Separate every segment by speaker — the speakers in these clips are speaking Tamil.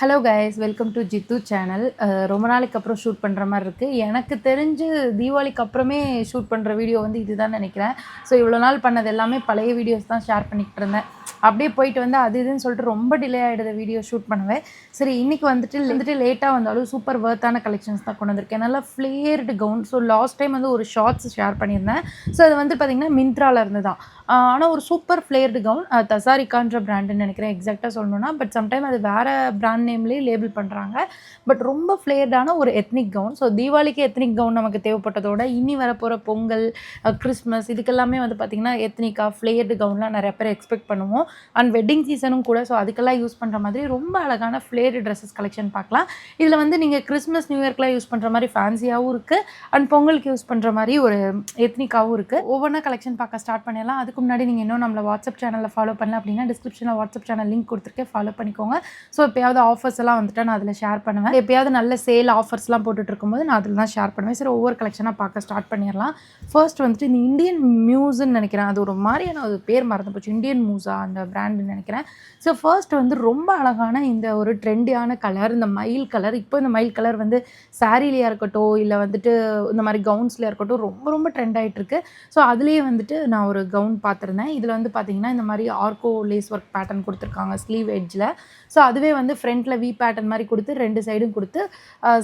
Speaker 1: Hello guys, welcome to Jithu channel. ரொம்ப நாளைக்கு அப்புறம் ஷூட் பண்ணுற மாதிரி இருக்குது. எனக்கு தெரிஞ்சு தீபாவளிக்கு அப்புறமே ஷூட் பண்ணுற வீடியோ வந்து இதுதான் நினைக்கிறேன். ஸோ இவ்வளோ நாள் பண்ணது எல்லாமே பழைய வீடியோஸ் தான் ஷேர் பண்ணிக்கிட்டு இருந்தேன். அப்படியே போயிட்டு வந்து அது இதுன்னு சொல்லிட்டு ரொம்ப டிலே ஆகிடுது வீடியோ ஷூட் பண்ணுவேன். சரி, இன்றைக்கி வந்துட்டு லேட்டாக வந்தாலும் சூப்பர் வர்த்தான கலெக்ஷன்ஸ் தான் கொண்டு வந்திருக்கேன். நல்லா flared gown. So last time வந்து ஒரு ஷார்ட்ஸ் ஷேர் பண்ணியிருந்தேன். ஸோ அது வந்து பார்த்திங்கன்னா மிந்த்ராவில் இருந்து தான். ஆனால் ஒரு சூப்பர் ஃப்ளேர்டு கவுன். தசாரிக்கான்ற பிராண்டுன்னு நினைக்கிறேன் எக்ஸாக்டாக சொல்லணும்னா. பட் சம்டைம் அது வேறு பிராண்ட் நேம்லேயே லேபிள் பண்ணுறாங்க. பட் ரொம்ப ஃப்ளேர்டான ஒரு எத்னிக் கவுன். ஸோ தீபாவளிக்கு எத்னிக் கவுன் நமக்கு தேவைப்பட்டதோட இனி வரப்போகிற பொங்கல், கிறிஸ்மஸ் இதுக்கெல்லாமே வந்து பார்த்திங்கன்னா எத்னிக்காக ஃப்ளேர்டு கவுன்லாம் நிறைய பேர் எக்ஸ்பெக்ட் பண்ணுவோம். அண்ட் வெட்டிங் சீசனும் கூட. ஸோ அதுக்கெல்லாம் யூஸ் பண்ணுற மாதிரி ரொம்ப அழகான ஃப்ளேர்டு ட்ரெஸ்ஸஸ் கலெக்ஷன் பார்க்கலாம். இதில் வந்து நீங்கள் கிறிஸ்மஸ் நியூ இயர்க்கெலாம் யூஸ் பண்ணுற மாதிரி ஃபேன்சியாகவும் இருக்குது. அண்ட் பொங்கலுக்கு யூஸ் பண்ணுற மாதிரி ஒரு எத்னிக்காகவும் இருக்குது. ஒவ்வொன்றா கலெக்ஷன் பார்க்க ஸ்டார்ட் பண்ணிடலாம். அதுக்கு முன்னாடி நீங்கள் இன்னும் நம்மளை வாட்ஸ்அப் சேனலில் ஃபாலோ பண்ணல அப்படின்னா டிஸ்கிரிப்ஷனில் வாட்ஸ்அப் சேனல் லிங்க் கொடுத்துருக்கேன், ஃபாலோ பண்ணிக்கோங்க. ஸோ எப்போயாவது ஆஃபர்ஸ் எல்லாம் வந்துட்டு நான் அதில் ஷேர் பண்ணுவேன். எப்போயாவது நல்ல சேல் ஆஃபர்ஸ்லாம் போட்டுட்டு இருக்கும்போது நான் அதில் தான் ஷேர் பண்ணுவேன். சரி, ஒவ்வொரு கலெக்ஷனாக பார்க்க ஸ்டார்ட் பண்ணிடலாம். ஃபர்ஸ்ட் வந்துட்டு இந்த இந்தியன் மியூஸ்ன்னு நினைக்கிறேன். அது ஒரு மாதிரியான ஒரு பேர் மறந்து போச்சு. இந்தியன் மூஸா அந்த பிராண்டுன்னு நினைக்கிறேன். ஸோ ஃபர்ஸ்ட் வந்து ரொம்ப அழகான இந்த ஒரு ட்ரெண்டியான கலர், இந்த மயில் கலர். இப்போ இந்த மயில் கலர் வந்து சாரீலையாக இருக்கட்டும், இல்லை வந்துட்டு இந்த மாதிரி கவுன்ஸ்லையாக இருக்கட்டும், ரொம்ப ரொம்ப ட்ரெண்ட் ஆகிட்டு இருக்கு. ஸோ அதுலேயே வந்துட்டு நான் ஒரு கவுன் பார்த்துருந்தேன். இதில் வந்து பார்த்திங்கன்னா இந்த மாதிரி ஆர்கோ லேஸ் ஒர்க் பேட்டர்ன் கொடுத்துருக்காங்க ஸ்லீவ் எட்ஜில். ஸோ அதுவே வந்து ஃப்ரண்ட்டில் வி பேட்டர்ன் மாதிரி கொடுத்து ரெண்டு சைடும் கொடுத்து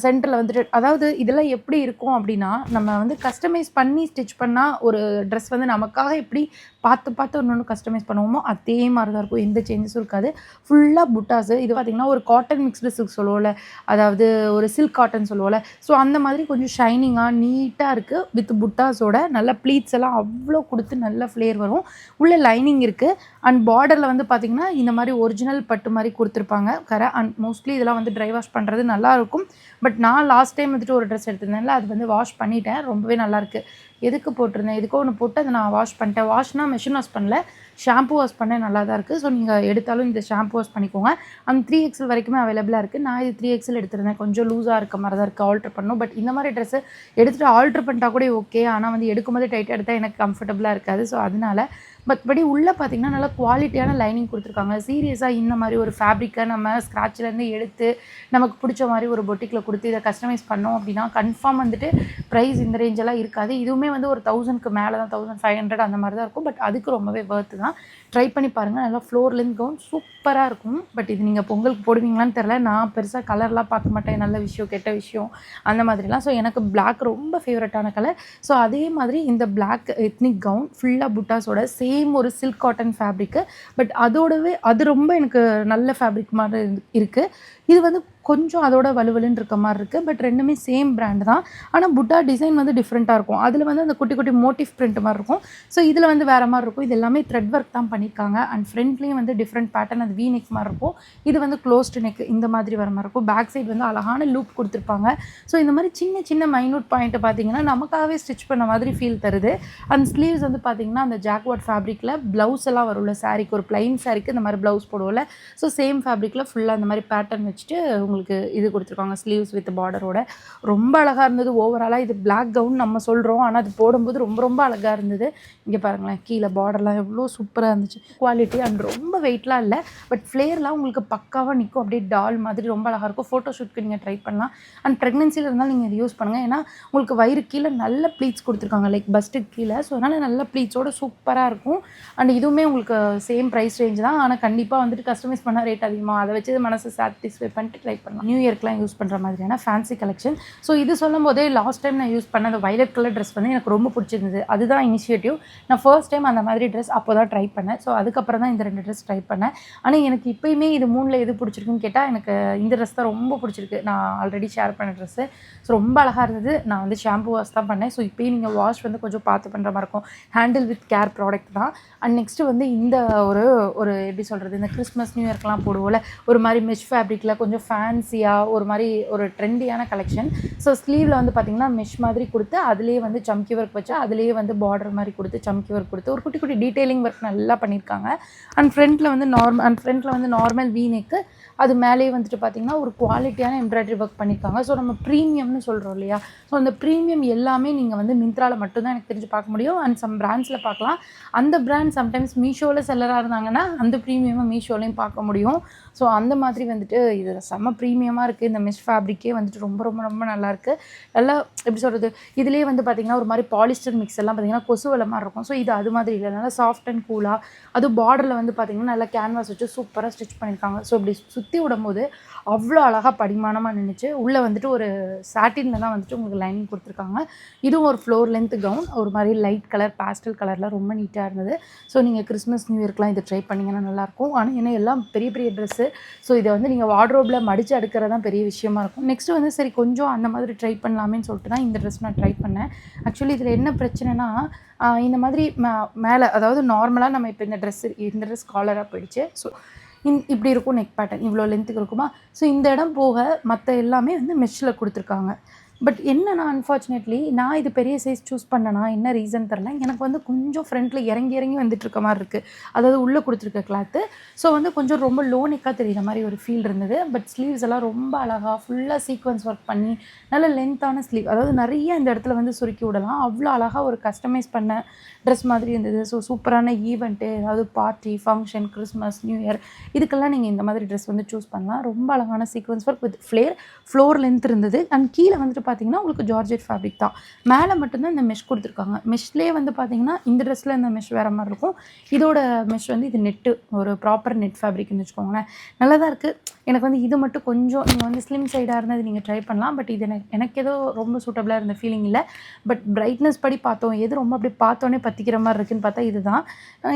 Speaker 1: சென்டரில் வந்துட்டு, அதாவது இதெல்லாம் எப்படி இருக்கும் அப்படின்னா, நம்ம வந்து கஸ்டமைஸ் பண்ணி ஸ்டிச் பண்ணால் ஒரு ட்ரெஸ் வந்து நமக்காக எப்படி பார்த்து ஒன்று கஸ்டமைஸ் பண்ணுவோமோ அதே மாதிரி தான் இருக்கும். எந்த சேஞ்சஸும் இருக்காது. ஃபுல்லாக புட்டாஸு. இது பார்த்திங்கன்னா ஒரு காட்டன் மிக்ஸ்டு சில்க் சொல்லுவோம்ல, அதாவது ஒரு சில்க் காட்டன் சொல்லுவோம்ல. ஸோ அந்த மாதிரி கொஞ்சம் ஷைனிங்காக நீட்டாக இருக்குது. வித் புட்டாஸோட நல்ல ப்ளீட்ஸ் எல்லாம் அவ்வளோ கொடுத்து நல்ல ஃப்ளேர் வரும். உள்ள லைனிங் இருக்குது. அண்ட் பார்டரில் வந்து பார்த்திங்கன்னா இந்த மாதிரி ஒரிஜினல் பட்டு மாதிரி கொடுத்துருப்பாங்க கரை. அண்ட் மோஸ்ட்லி இதெல்லாம் வந்து ட்ரை வாஷ் பண்ணுறது நல்லாயிருக்கும். பட் நான் லாஸ்ட் டைம் வந்துட்டு ஒரு ட்ரெஸ் எடுத்திருந்தேன்ல, அது வந்து வாஷ் பண்ணிட்டேன். ரொம்பவே நல்லாயிருக்கு. எதுக்கு போட்டிருந்தேன், எதுக்கோ ஒன்று போட்டு அதை நான் வாஷ் பண்ணிட்டேன். வாஷ்னால் மெஷின் வாஷ் பண்ணல, ஷாம்பு வாஷ் பண்ண நல்லா தான் இருக்குது. ஸோ நீங்கள் எடுத்தாலும் இந்த ஷாம்பு வாஷ் பண்ணிக்கோங்க. அந்த 3XL வரைக்குமே அவைலபிளாக இருக்குது. நான் இது 3XL எடுத்திருந்தேன். கொஞ்சம் லூஸாக இருக்க மாதிரி தான் இருக்குது. ஆல்ட்ரு பண்ணணும். பட் இந்த மாதிரி ட்ரெஸ்ஸு எடுத்துகிட்டு ஆல்ட்ரு பண்ணிட்டா கூட ஓகே. ஆனால் வந்து எடுக்கும்போது டைட்டாக எடுத்தால் எனக்கு கம்ஃபர்டபுளாக இருக்காது. ஸோ அதனால பட் உள்ளே பார்த்திங்கன்னா நல்லா குவாலிட்டியான லைனிங் கொடுத்துருக்காங்க. சீரியஸாக இந்த மாதிரி ஒரு ஃபேப்ரிக்கை நம்ம ஸ்க்ராட்ச்லேருந்து எடுத்து நமக்கு பிடிச்ச மாதிரி ஒரு பொட்டிக்கில் கொடுத்து இதை கஸ்டமைஸ் பண்ணோம் அப்படின்னா கன்ஃபார்ம் வந்துட்டு ப்ரைஸ் இந்த ரேஞ்செல்லாம் இருக்காது. இதுவுமே வந்து ஒரு 1000க்கு மேலே தான், 1500 அந்த மாதிரி தான் இருக்கும். பட் அதுக்கு ரொம்பவே வர்த்து தான். ட்ரை பண்ணி பாருங்கள். நல்லா ஃப்ளோர் லென்த் கவுன் சூப்பராக இருக்கும். பட் இது நீங்கள் பொங்கலுக்கு போடுவீங்களான்னு தெரில. நான் பெருசாக கலர்லாம் பார்க்க மாட்டேன். நல்ல விஷயம் கெட்ட விஷயம் அந்த மாதிரிலாம். ஸோ எனக்கு பிளாக் ரொம்ப ஃபேவரட்டான கலர். ஸோ அதே மாதிரி இந்த பிளாக் எத்னிக் கவுன் ஃபுல்லாக புட்டாஸோட சேம் ஒரு சில்க் காட்டன் ஃபேப்ரிக்கு. பட் அதோடவே அது ரொம்ப எனக்கு நல்ல ஃபேப்ரிக் மாதிரி இருக்குது. இது வந்து கொஞ்சம் அதோட வலுவலுன்னு இருக்க மாதிரி இருக்குது. பட் ரெண்டுமே சேம் பிராண்டு தான். ஆனால் புட்டா டிசைன் வந்து டிஃப்ரெண்ட்டாக இருக்கும். அதில் வந்து அந்த குட்டி குட்டி மோட்டிவ் பிரிண்ட் மாதிரி இருக்கும். ஸோ இதில் வந்து வேறு மாதிரி இருக்கும். இது எல்லாமே த்ரெட் ஒர்க் தான் பண்ணியிருக்காங்க. அண்ட் ஃப்ரண்ட்லேயும் வந்து டிஃப்ரெண்ட் பேட்டர்ன், அது வி நெக் மாதிரி இருக்கும். இது வந்து க்ளோஸ்டு நெக் இந்த மாதிரி வர மாதிரி இருக்கும். பேக் சைடு வந்து அழகான லூப் கொடுத்துருப்பாங்க. ஸோ இந்த மாதிரி சின்ன சின்ன மைனூட் பாயிண்ட்டை பார்த்தீங்கன்னா நமக்காகவே ஸ்டிச் பண்ண மாதிரி ஃபீல் தருது. அந்த ஸ்லீவ்ஸ் வந்து பார்த்திங்கன்னா அந்த ஜாக்வாட் ஃபேப்ரிக்கில் ப்ளவுஸ் எல்லாம் வரும்ல, சாரிக்கு ஒரு பிளைன் சாரிக்கு இந்த மாதிரி ப்ளவுஸ் போடுவோம்ல. ஸோ சேம் ஃபேப்ரிக்கில் ஃபுல்லாக அந்த மாதிரி பேட்டர்ன் வச்சுட்டு உங்களுக்கு இது கொடுத்துருக்காங்க. ஸ்லீவ்ஸ் வித் பார்டரோட ரொம்ப அழகாக இருந்தது. ஓவராலாக இது பிளாக் கவுன் நம்ம சொல்கிறோம், ஆனால் அது போடும்போது ரொம்ப ரொம்ப அழகாக இருந்தது. இங்கே பாருங்களேன், கீழே பார்டர்லாம் எவ்வளோ சூப்பராக இருந்துச்சு. குவாலிட்டி அண்ட் ரொம்ப வெயிட்லாம் இல்லை. பட் ஃப்ளேர்லாம் உங்களுக்கு பக்காவாக நிற்கும். அப்படியே டால் மாதிரி ரொம்ப அழகாக இருக்கும். ஃபோட்டோ ஷூட்க்கு நீங்கள் ட்ரை பண்ணலாம். அண்ட் ப்ரெக்னென்சியில் இருந்தாலும் நீங்கள் இது யூஸ் பண்ணுங்கள். ஏன்னா உங்களுக்கு வயிறு கீழே நல்ல ப்ளீட்ஸ் கொடுத்துருக்காங்க, லைக் பஸ்ட்டுக்கு கீழே. ஸோ அதனால் நல்ல ப்ளீட்ஸோட சூப்பராக இருக்கும். அண்ட் இதுவுமே உங்களுக்கு சேம் ப்ரைஸ் ரேஞ்ச் தான். ஆனால் கண்டிப்பாக வந்துட்டு கஸ்டமைஸ் பண்ணால் ரேட் அதிகமாக. அதை வச்சு மனசை சாட்டிஸ்ஃபை பண்ணிட்டு ட்ரை பண்ணலாம். நியூ இயர்க்கெலாம் யூஸ் பண்ணுற மாதிரியான ஃபேன்சி கலெக்ஷன். ஸோ இது சொல்லும் போதே லாஸ்ட் டைம் நான் யூஸ் பண்ண அந்த வயலட் கலர் ட்ரெஸ் வந்து எனக்கு ரொம்ப பிடிச்சிருந்தது. அதுதான் இனிஷியேட்டிவ். நான் ஃபர்ஸ்ட் டைம் அந்த மாதிரி ட்ரெஸ் அப்போ தான் ட்ரை பண்ணேன். ஸோ அதுக்கப்புறம் தான் இந்த 2 ட்ரெஸ் ட்ரை பண்ணேன். ஆனால் எனக்கு இப்போயுமே இது 3ல் எது பிடிச்சிருக்குன்னு கேட்டால் எனக்கு இந்த ட்ரெஸ் தான் ரொம்ப பிடிச்சிருக்கு. நான் ஆல்ரெடி ஷேர் பண்ண ட்ரெஸ்ஸு. ஸோ ரொம்ப அழகாக இருந்தது. நான் வந்து ஷாம்பு வாஷ் தான் பண்ணேன். ஸோ இப்போயும் நீங்கள் வாஷ் வந்து கொஞ்சம் பார்த்து பண்ணுற மாதிரி இருக்கும். ஹேண்டில் வித் கேர் ப்ராடக்ட் தான். அண்ட் நெக்ஸ்ட்டு வந்து இந்த ஒரு எப்படி சொல்கிறது, இந்த கிறிஸ்மஸ் நியூ இயர்க்கெலாம் போடுவோம்ல, ஒரு மாதிரி மெஷ் ஃபேப்ரிக்கில் கொஞ்சம் ஃபேன்சியாக ஒரு மாதிரி ஒரு ட்ரெண்டியான கலெக்ஷன். ஸோ ஸ்லீவில் வந்து பார்த்திங்கன்னா மெஷ் மாதிரி கொடுத்து அதுலேயே வந்து சம்கி ஒர்க் வச்சு அதுலேயே வந்து பார்டர் மாதிரி கொடுத்து சம்கி ஒர்க் கொடுத்து ஒரு குட்டி குட்டி டீட்டெயிலிங் ஒர்க் நல்லா பண்ணியிருக்காங்க. அண்ட் ஃப்ரண்ட்டில் வந்து நார்மல் வி நெக்கு. அது மேலேயே வந்துட்டு பார்த்திங்கன்னா ஒரு குவாலிட்டியான எம்ப்ராய்டரி ஒர்க் பண்ணியிருக்காங்க. ஸோ நம்ம ப்ரீமியம்னு சொல்கிறோம் இல்லையா, ஸோ அந்த ப்ரீமியம் எல்லாமே நீங்கள் வந்து மிந்த்ராவில் மட்டும்தான் எனக்கு தெரிஞ்சு பார்க்க முடியும். அண்ட் சம் பிராண்ட்ஸில் பார்க்கலாம். அந்த பிராண்ட் சம்டைம்ஸ் மீஷோவில் செல்லராக இருந்தாங்கன்னா அந்த ப்ரீமியமாக மீஷோலையும் பார்க்க முடியும். ஸோ அந்த மாதிரி வந்துட்டு இது செம்ம ப்ரீமியமாக இருக்குது. இந்த மெஷ் ஃபேப்ரிக்கே வந்துட்டு ரொம்ப ரொம்ப ரொம்ப நல்லாயிருக்கு. நல்லா எப்படி சொல்கிறது, இதுலேயே வந்து பார்த்திங்கன்னா ஒரு மாதிரி பாலிஸ்டர் மிக்ஸ் எல்லாம் பார்த்திங்கன்னா கொசு வலை மாதிரி இருக்கும். ஸோ இது அது மாதிரி இல்லை, நல்லா சாஃப்ட் அண்ட் கூலாக, அதுவும் பார்டரில் வந்து பார்த்திங்கன்னா நல்லா கேன்வாஸ் வச்சு சூப்பராக ஸ்டிச் பண்ணியிருக்காங்க. ஸோ இப்படி சுற்றி விடும்போது அவ்வளோ அழகாக படிமானமாக நின்றுச்சு. உள்ளே வந்துட்டு ஒரு சாட்டினில் தான் வந்துட்டு உங்களுக்கு லைனிங் கொடுத்துருக்காங்க. இதுவும் ஒரு ஃப்ளோர் லென்த் கவுன், ஒரு மாதிரி லைட் கலர் பேஸ்டல் கலரில் ரொம்ப நீட்டாக இருந்தது. ஸோ நீங்கள் கிறிஸ்மஸ் நியூ இயர்க்கெலாம் இது ட்ரை பண்ணிங்கன்னா நல்லாயிருக்கும். ஆனால் ஏன்னா எல்லாம் பெரிய பெரிய ட்ரெஸ்ஸு, ஸோ இதை வந்து நீங்கள் வார்ட்ரோபில் மடித்து அடுக்கிறது தான் பெரிய விஷயமா இருக்கும். நெக்ஸ்ட்டு வந்து சரி கொஞ்சம் அந்த மாதிரி ட்ரை பண்ணலாமேன்னு சொல்லிட்டு தான் இந்த ட்ரெஸ் நான் ட்ரை பண்ணேன். ஆக்சுவலி இதில் என்ன பிரச்சனைனா, இந்த மாதிரி மேலே அதாவது நார்மலாக நம்ம இப்போ இந்த ட்ரெஸ் காலராக போயிடுச்சு. ஸோ இப்படி இருக்கும் நெக் பேட்டர்ன், இவ்வளோ லென்த்துக்கு இருக்குமா. ஸோ இந்த இடம் போக மற்ற எல்லாமே வந்து மெஷ்ஷில் கொடுத்துருக்காங்க. பட் என்னன்னா அன்ஃபார்ச்சுனேட்லி நான் இது பெரிய சைஸ் சூஸ் பண்ணேன்னா என்ன ரீசன் தெரில, எனக்கு வந்து கொஞ்சம் ஃப்ரண்ட்டில் இறங்கி இறங்கி வந்துட்டு இருக்க மாதிரி இருக்குது. அதாவது உள்ளே கொடுத்துருக்க கிளாத்து. ஸோ வந்து கொஞ்சம் ரொம்ப லோ நெக்காக தெரியுற மாதிரி ஒரு ஃபீல் இருந்தது. பட் ஸ்லீவ்ஸ் எல்லாம் ரொம்ப அழகாக ஃபுல்லாக சீக்வன்ஸ் ஒர்க் பண்ணி நல்ல லென்த்தான ஸ்லீவ், அதாவது நிறைய இந்த இடத்துல வந்து சுருக்கி விடலாம், அவ்வளோ அழகாக ஒரு கஸ்டமைஸ் பண்ண ட்ரெஸ் மாதிரி இருந்தது. ஸோ சூப்பரான ஈவெண்ட்டு, ஏதாவது party function Christmas new year இதுக்கெல்லாம் நீங்கள் இந்த மாதிரி ட்ரெஸ் வந்து சூஸ் பண்ணலாம். ரொம்ப அழகான sequence work with floor length இருந்தது. அண்ட் கீழே வந்துட்டு பார்த்தீங்கன்னா உங்களுக்கு ஜார்ஜெட் ஃபேப்ரிக் தான், மேலே மட்டும்தான் இந்த மெஷ் கொடுத்துருக்காங்க. மெஷ்லேயே வந்து பார்த்தீங்கன்னா இந்த ட்ரெஸ்ஸில் இந்த மெஷ் வேறு மாதிரி இருக்கும், இதோட மெஷ் வந்து இது நெட்டு, ஒரு ப்ராப்பர் நெட் ஃபேப்ரிக்னு வச்சுக்கோங்களேன். நல்லா தான் இருக்குது. எனக்கு வந்து இது மட்டும் கொஞ்சம் நீங்கள் வந்து ஸ்லிம் சைடாக இருந்தது நீங்கள் ட்ரை பண்ணலாம். பட் இது எனக்கு ஏதோ ரொம்ப சூட்டபிளாக இருந்த ஃபீலிங் இல்லை. பட் பிரைட்னஸ் படி பார்த்தோம், எது ரொம்ப அப்படி பார்த்தோன்னே பற்றிக்கிற மாதிரி இருக்குதுன்னு பார்த்தா இதுதான்.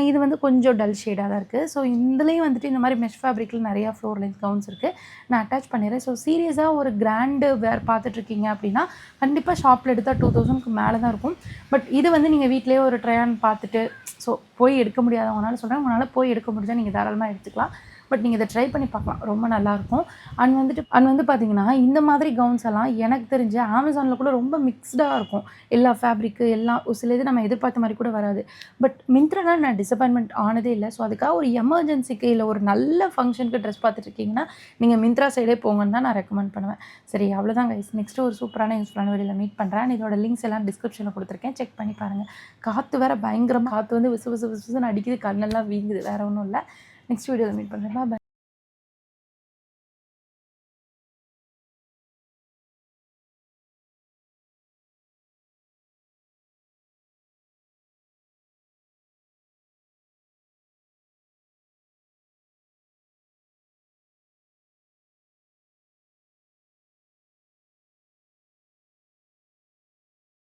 Speaker 1: இது வந்து கொஞ்சம் டல் ஷேடாக தான் இருக்குது. ஸோ இதுலேயும் வந்துட்டு இந்த மாதிரி மெஷ் ஃபேப்ரிக்கில் நிறையா ஃப்ளோர் லென்த் கவுன்ஸ் இருக்குது, நான் அட்டாச் பண்ணிடுறேன். ஸோ சீரியஸாக ஒரு கிராண்டு வேர் பார்த்துட்ருக்கீங்க அப்படின்னா கண்டிப்பாக ஷாப்பில் எடுத்தால் 2000க்கு மேலே தான் இருக்கும். பட் இது வந்து நீங்கள் வீட்டிலேயே ஒரு ட்ரையான் பார்த்துட்டு, ஸோ போய் எடுக்க முடியாதவங்கனால சொல்கிறேன், உங்களால் போய் எடுக்க முடிஞ்சால் நீங்கள் தாராளமாக எடுத்துக்கலாம். பட் நீங்கள் இதை ட்ரை பண்ணி பார்க்கலாம், ரொம்ப நல்லாயிருக்கும். அண்ட் வந்து பார்த்தீங்கன்னா இந்த மாதிரி கவுன்ஸ் எல்லாம் எனக்கு தெரிஞ்சு அமேசானில் கூட ரொம்ப மிக்ஸ்டாக இருக்கும், எல்லா ஃபேப்ரிக்கு எல்லாம் சில இது நம்ம எதிர்பார்த்த மாதிரி கூட வராது. பட் மிந்த்ராவில் நான் டிசப்பாயின்மெண்ட் ஆனதே இல்லை. ஸோ அதுக்காக ஒரு எமர்ஜென்சிக்கு இல்லை ஒரு நல்ல ஃபங்க்ஷனுக்கு ட்ரெஸ் பார்த்துட்ருக்கீங்கன்னா நீங்கள் மிந்த்ரா சைடே போங்கன்னு தான் நான் ரெக்கமெண்ட் பண்ணுவேன். சரி அவ்வளோதான் கைஸ், நெக்ஸ்ட்டு ஒரு சூப்பரான யூஸ்ஃபுல்லான வீடியோவில் மீட் பண்ணுறேன். இதோட லிங்க்ஸ் எல்லாம் டிஸ்கிரிப்ஷனில் கொடுத்துருக்கேன், செக் பண்ணி பாருங்கள். காற்று வேறு பயங்கரமாக, காற்று வந்து விசு விசு விசுன்னு அடிக்குது, கண்ணெல்லாம் வீங்குது, வேறு ஒன்றும் இல்லை. நெக்ஸ்ட் வீடியோவில் மீட் பண்ணுறேன். பாய்.